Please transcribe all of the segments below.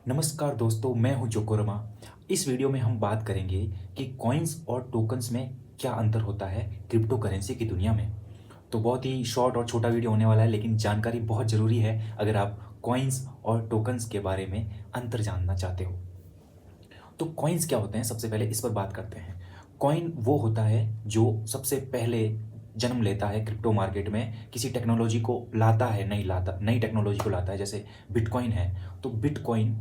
नमस्कार दोस्तों, मैं हूं जोकोरमा। इस वीडियो में हम बात करेंगे कि कॉइन्स और टोकन्स में क्या अंतर होता है क्रिप्टो करेंसी की दुनिया में। तो बहुत ही शॉर्ट और छोटा वीडियो होने वाला है, लेकिन जानकारी बहुत ज़रूरी है अगर आप कॉइन्स और टोकन्स के बारे में अंतर जानना चाहते हो। तो कॉइन्स क्या होते हैं, सबसे पहले इस पर बात करते हैं। कॉइन वो होता है जो सबसे पहले जन्म लेता है क्रिप्टो मार्केट में, किसी टेक्नोलॉजी को लाता है, नई टेक्नोलॉजी को लाता है। जैसे बिटकॉइन है, तो बिटकॉइन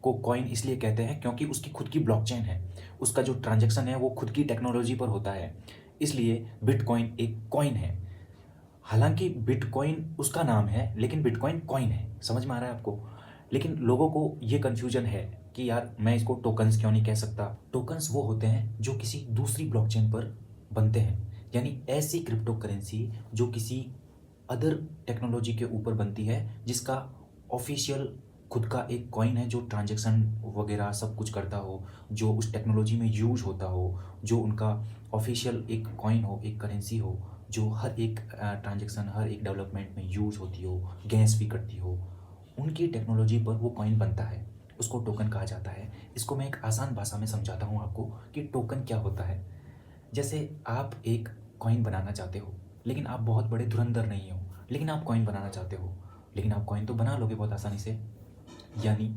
को कॉइन इसलिए कहते हैं क्योंकि उसकी खुद की ब्लॉकचेन है। उसका जो ट्रांजैक्शन है वो खुद की टेक्नोलॉजी पर होता है, इसलिए बिटकॉइन एक कॉइन है। हालांकि बिटकॉइन उसका नाम है, लेकिन बिटकॉइन कॉइन है। समझ में आ रहा है आपको? लेकिन लोगों को ये कन्फ्यूजन है कि यार मैं इसको टोकन्स क्यों नहीं कह सकता। टोकन्स वो होते हैं जो किसी दूसरी ब्लॉकचेन पर बनते हैं, यानी ऐसी क्रिप्टो करेंसी जो किसी अदर टेक्नोलॉजी के ऊपर बनती है, जिसका ऑफिशियल खुद का एक कॉइन है, जो ट्रांजैक्शन वगैरह सब कुछ करता हो, जो उस टेक्नोलॉजी में यूज होता हो, जो उनका ऑफिशियल एक कॉइन हो, एक करेंसी हो, जो हर एक ट्रांजैक्शन, हर एक डेवलपमेंट में यूज होती हो, गैस भी करती हो। उनकी टेक्नोलॉजी पर वो कॉइन बनता है, उसको टोकन कहा जाता है। इसको मैं एक आसान भाषा में समझाता हूँ आपको कि टोकन क्या होता है। जैसे आप एक कॉइन बनाना चाहते हो, लेकिन आप बहुत बड़े धुरंधर नहीं हो, लेकिन आप कॉइन बनाना चाहते हो, लेकिन आप कॉइन तो बना लोगे बहुत आसानी से। यानी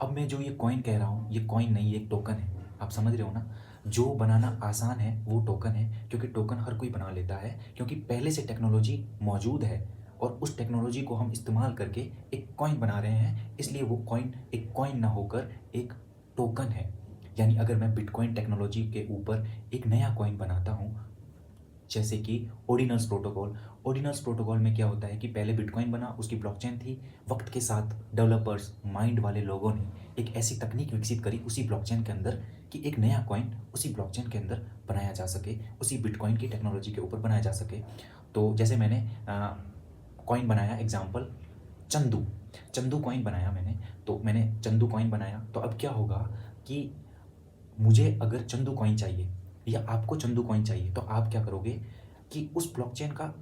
अब मैं जो ये कॉइन कह रहा हूँ, ये कॉइन नहीं, ये एक टोकन है। आप समझ रहे हो ना? जो बनाना आसान है वो टोकन है, क्योंकि टोकन हर कोई बना लेता है, क्योंकि पहले से टेक्नोलॉजी मौजूद है और उस टेक्नोलॉजी को हम इस्तेमाल करके एक कॉइन बना रहे हैं, इसलिए वो कॉइन एक कॉइन ना होकर एक टोकन है। यानी अगर मैं बिटकॉइन टेक्नोलॉजी के ऊपर एक नया कॉइन बनाता हूँ, जैसे कि ऑर्डिनल्स प्रोटोकॉल में क्या होता है कि पहले बिटकॉइन बना, उसकी ब्लॉकचेन थी। वक्त के साथ डेवलपर्स, माइंड वाले लोगों ने एक ऐसी तकनीक विकसित करी उसी ब्लॉकचेन के अंदर कि एक नया कॉइन उसी ब्लॉकचेन के अंदर बनाया जा सके, उसी बिटकॉइन की टेक्नोलॉजी के ऊपर बनाया जा सके। तो जैसे मैंने कॉइन बनाया, एग्जाम्पल चंदू, चंदू कॉइन बनाया मैंने। तो मैंने चंदू कॉइन बनाया, तो अब क्या होगा कि मुझे अगर चंदू कॉइन चाहिए या आपको चंदू कॉइन चाहिए, तो आप क्या करोगे कि उस ब्लॉकचेन का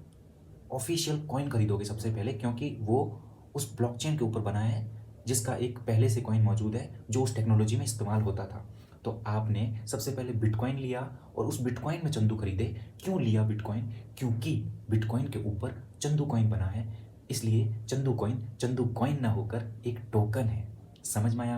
ऑफिशियल कॉइन खरीदोगे सबसे पहले, क्योंकि वो उस ब्लॉकचेन के ऊपर बना है, जिसका एक पहले से कॉइन मौजूद है जो उस टेक्नोलॉजी में इस्तेमाल होता था। तो आपने सबसे पहले बिटकॉइन लिया और उस बिटकॉइन में चंदू खरीदे। क्यों लिया बिटकॉइन? क्योंकि बिटकॉइन के ऊपर चंदू कॉइन बना है, इसलिए चंदू कॉइन ना होकर एक टोकन है। समझ में आया?